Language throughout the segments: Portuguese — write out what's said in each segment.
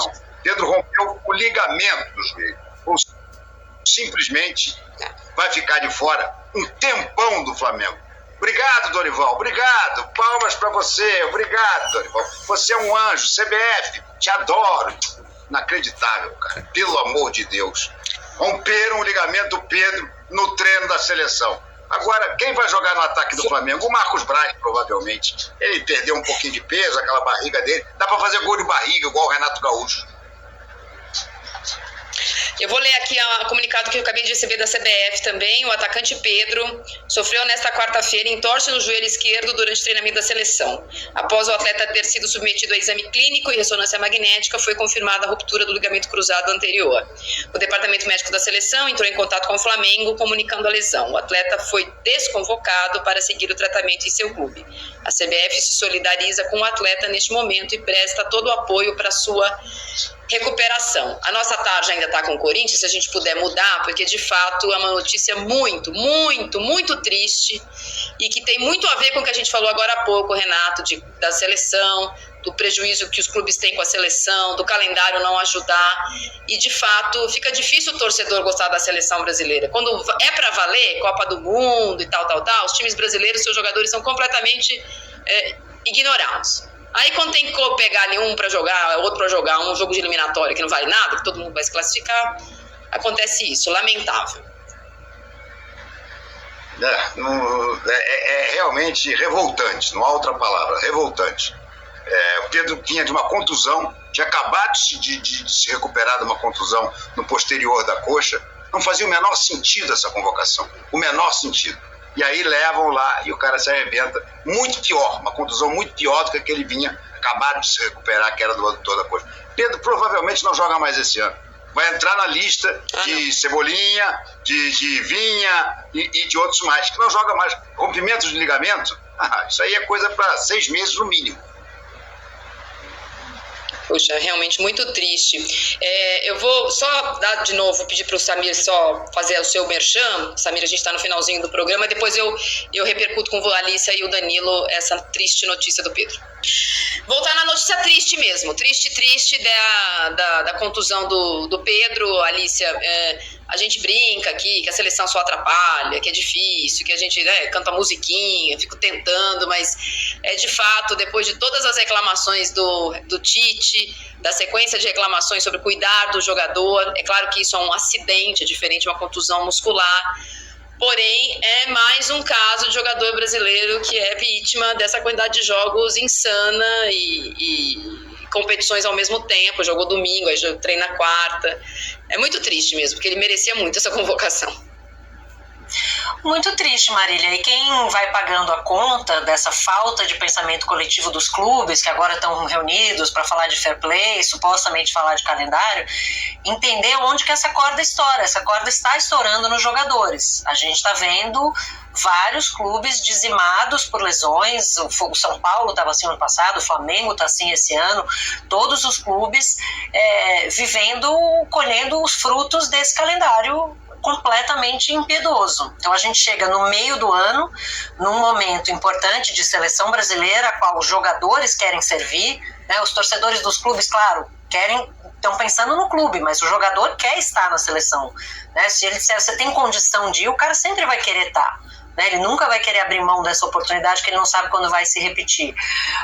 seleção. Pedro rompeu o ligamento do joelho. Ou simplesmente vai ficar de fora um tempão do Flamengo. Obrigado, Dorival, obrigado. Palmas para você, obrigado, Dorival. Você é um anjo, CBF, te adoro. Inacreditável, cara, pelo amor de Deus. Romperam o ligamento do Pedro no treino da seleção. Agora, quem vai jogar no ataque do Flamengo? O Marcos Braz, provavelmente. Ele perdeu um pouquinho de peso, aquela barriga dele. Dá para fazer gol de barriga, igual o Renato Gaúcho. Eu vou ler aqui o comunicado que eu acabei de receber da CBF também. O atacante Pedro sofreu nesta quarta-feira entorse no joelho esquerdo durante o treinamento da seleção. Após o atleta ter sido submetido a exame clínico e ressonância magnética, foi confirmada a ruptura do ligamento cruzado anterior. O departamento médico da seleção entrou em contato com o Flamengo, comunicando a lesão. O atleta foi desconvocado para seguir o tratamento em seu clube. A CBF se solidariza com o atleta neste momento e presta todo o apoio para sua recuperação. A nossa tarde ainda está com o Corinthians, se a gente puder mudar, porque de fato é uma notícia muito, muito, muito triste e que tem muito a ver com o que a gente falou agora há pouco, Renato, da seleção, do prejuízo que os clubes têm com a seleção, do calendário não ajudar, e de fato fica difícil o torcedor gostar da seleção brasileira. Quando é para valer, Copa do Mundo e tal, os times brasileiros, seus jogadores são completamente ignorados. Aí quando tem que pegar ali um para jogar, outro para jogar, um jogo de eliminatória que não vale nada, que todo mundo vai se classificar, acontece isso, lamentável. É realmente revoltante, não há outra palavra, revoltante. O Pedro vinha de uma contusão, tinha acabado de se recuperar de uma contusão no posterior da coxa, não fazia o menor sentido essa convocação, o menor sentido. E aí levam lá e o cara se arrebenta. Muito pior, uma contusão muito pior do que a que ele vinha acabado de se recuperar, que era do adutor da coxa. Pedro provavelmente não joga mais esse ano. Vai entrar na lista de Cebolinha, de Vinha e de outros mais, que não joga mais. Rompimento de ligamento, isso aí é coisa para 6 meses no mínimo. Poxa, realmente muito triste. Eu vou só dar de novo, pedir para o Samir só fazer o seu merchan. Samir, a gente está no finalzinho do programa, depois eu repercuto com a Alícia e o Danilo essa triste notícia do Pedro. Voltar na notícia triste mesmo, triste da contusão do Pedro, Alícia. A gente brinca aqui que a seleção só atrapalha, que é difícil, que a gente canta musiquinha, fico tentando, mas de fato, depois de todas as reclamações do Tite, da sequência de reclamações sobre cuidar do jogador, é claro que isso é um acidente, é diferente de uma contusão muscular, porém é mais um caso de jogador brasileiro que é vítima dessa quantidade de jogos insana e competições ao mesmo tempo, jogou domingo, aí treina quarta. É muito triste mesmo, porque ele merecia muito essa convocação. Muito triste, Marília. E quem vai pagando a conta dessa falta de pensamento coletivo dos clubes, que agora estão reunidos para falar de fair play, supostamente falar de calendário, entender onde que essa corda estoura. Essa corda está estourando nos jogadores. A gente está vendo vários clubes dizimados por lesões. O São Paulo estava assim ano passado, o Flamengo está assim esse ano. Todos os clubes colhendo os frutos desse calendário completamente impiedoso. Então a gente chega no meio do ano, num momento importante de seleção brasileira, a qual os jogadores querem servir, né? Os torcedores dos clubes, claro, estão pensando no clube, mas o jogador quer estar na seleção, né? Se ele disser, você tem condição de ir, o cara sempre vai querer estar. Ele nunca vai querer abrir mão dessa oportunidade, que ele não sabe quando vai se repetir.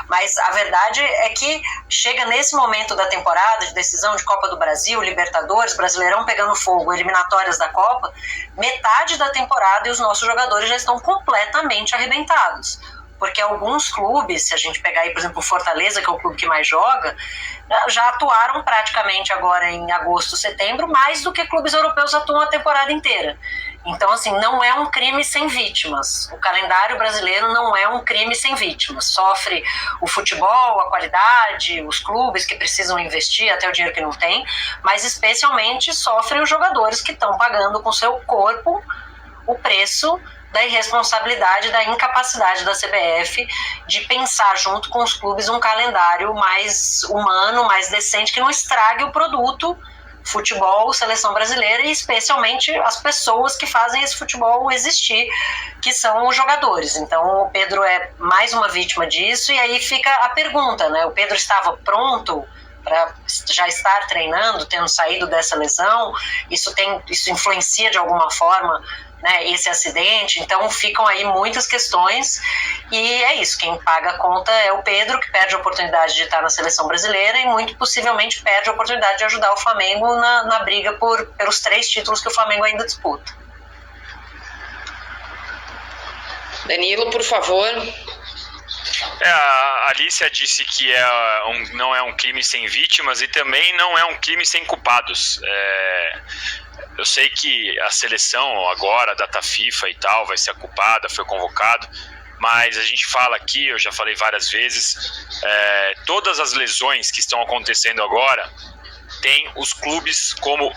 Mas a verdade é que chega nesse momento da temporada, de decisão de Copa do Brasil, Libertadores, Brasileirão pegando fogo, eliminatórias da Copa, metade da temporada e os nossos jogadores já estão completamente arrebentados. Porque alguns clubes, se a gente pegar aí, por exemplo, o Fortaleza, que é o clube que mais joga, já atuaram praticamente agora em agosto, setembro, mais do que clubes europeus atuam a temporada inteira. Então, assim, não é um crime sem vítimas. O calendário brasileiro não é um crime sem vítimas. Sofre o futebol, a qualidade, os clubes que precisam investir, até o dinheiro que não tem, mas especialmente sofrem os jogadores que estão pagando com seu corpo o preço da irresponsabilidade, da incapacidade da CBF de pensar junto com os clubes um calendário mais humano, mais decente, que não estrague o produto futebol, seleção brasileira, e especialmente as pessoas que fazem esse futebol existir, que são os jogadores. Então o Pedro é mais uma vítima disso, e aí fica a pergunta, né? O Pedro estava pronto para já estar treinando, tendo saído dessa lesão, isso influencia de alguma forma, né, esse acidente. Então ficam aí muitas questões e é isso, quem paga a conta é o Pedro, que perde a oportunidade de estar na seleção brasileira e muito possivelmente perde a oportunidade de ajudar o Flamengo na briga pelos 3 títulos que o Flamengo ainda disputa. Danilo, por favor. A Alicia disse que não é um crime sem vítimas e também não é um crime sem culpados. Eu sei que a seleção agora, a data FIFA e tal, vai ser a culpada, foi convocado, mas a gente fala aqui, eu já falei várias vezes, todas as lesões que estão acontecendo agora tem os clubes como,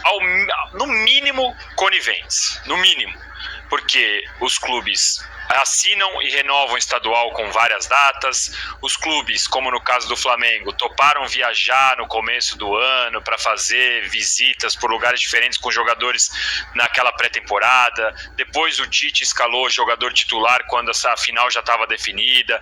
no mínimo, coniventes, no mínimo, porque os clubes assinam e renovam estadual com várias datas, os clubes, como no caso do Flamengo, toparam viajar no começo do ano para fazer visitas por lugares diferentes com jogadores naquela pré-temporada, depois o Tite escalou jogador titular quando essa final já estava definida,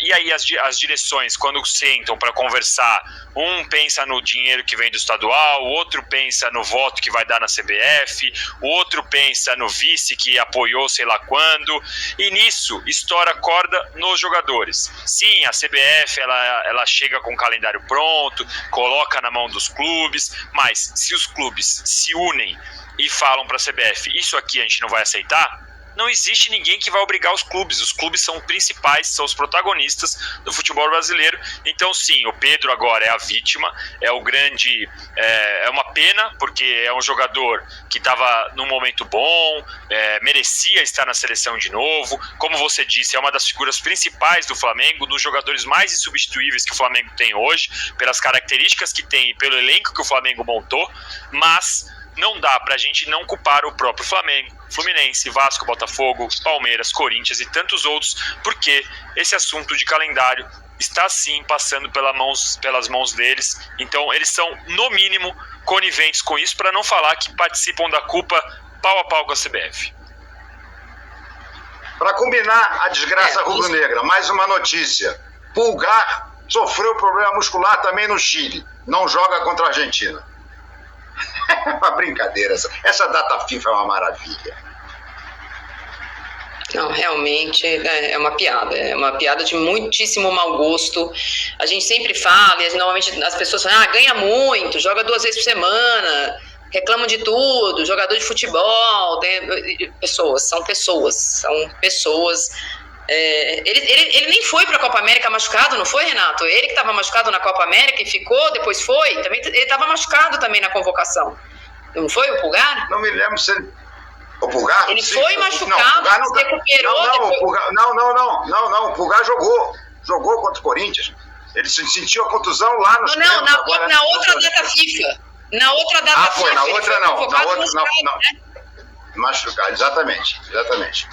e aí as direções, quando sentam para conversar, um pensa no dinheiro que vem do estadual, o outro pensa no voto que vai dar na CBF, o outro pensa no vice que apoiou sei lá quando, e nisso estoura a corda nos jogadores. Sim, a CBF ela chega com o calendário pronto, coloca na mão dos clubes, mas se os clubes se unem e falam para a CBF, isso aqui a gente não vai aceitar, não existe ninguém que vai obrigar os clubes são principais, são os protagonistas do futebol brasileiro. Então sim, o Pedro agora é a vítima, é uma pena, porque é um jogador que estava num momento bom, merecia estar na seleção de novo, como você disse, é uma das figuras principais do Flamengo, dos jogadores mais insubstituíveis que o Flamengo tem hoje, pelas características que tem e pelo elenco que o Flamengo montou, mas não dá pra gente não culpar o próprio Flamengo, Fluminense, Vasco, Botafogo, Palmeiras, Corinthians e tantos outros, porque esse assunto de calendário está sim passando pelas mãos deles. Então eles são, no mínimo, coniventes com isso, para não falar que participam da culpa pau a pau com a CBF. Para combinar a desgraça rubro-negra, mais uma notícia. Pulgar sofreu problema muscular também no Chile. Não joga contra a Argentina. É uma brincadeira. Essa data FIFA é uma maravilha. Não, realmente é uma piada de muitíssimo mau gosto. A gente sempre fala, e normalmente as pessoas falam, ganha muito, joga 2 vezes por semana, reclamam de tudo, jogador de futebol, são pessoas. Ele nem foi para a Copa América machucado, não foi, Renato? Ele que estava machucado na Copa América e ficou, depois foi. Também, ele estava machucado também na convocação. Não foi o Pulgar? Não me lembro se ele... O Pulgar? Ele foi machucado, se recuperou depois... Não, o Pulgar jogou contra o Corinthians. Ele sentiu a contusão lá no... Na outra data FIFA. Na outra data FIFA. Na outra não. Machucado, exatamente.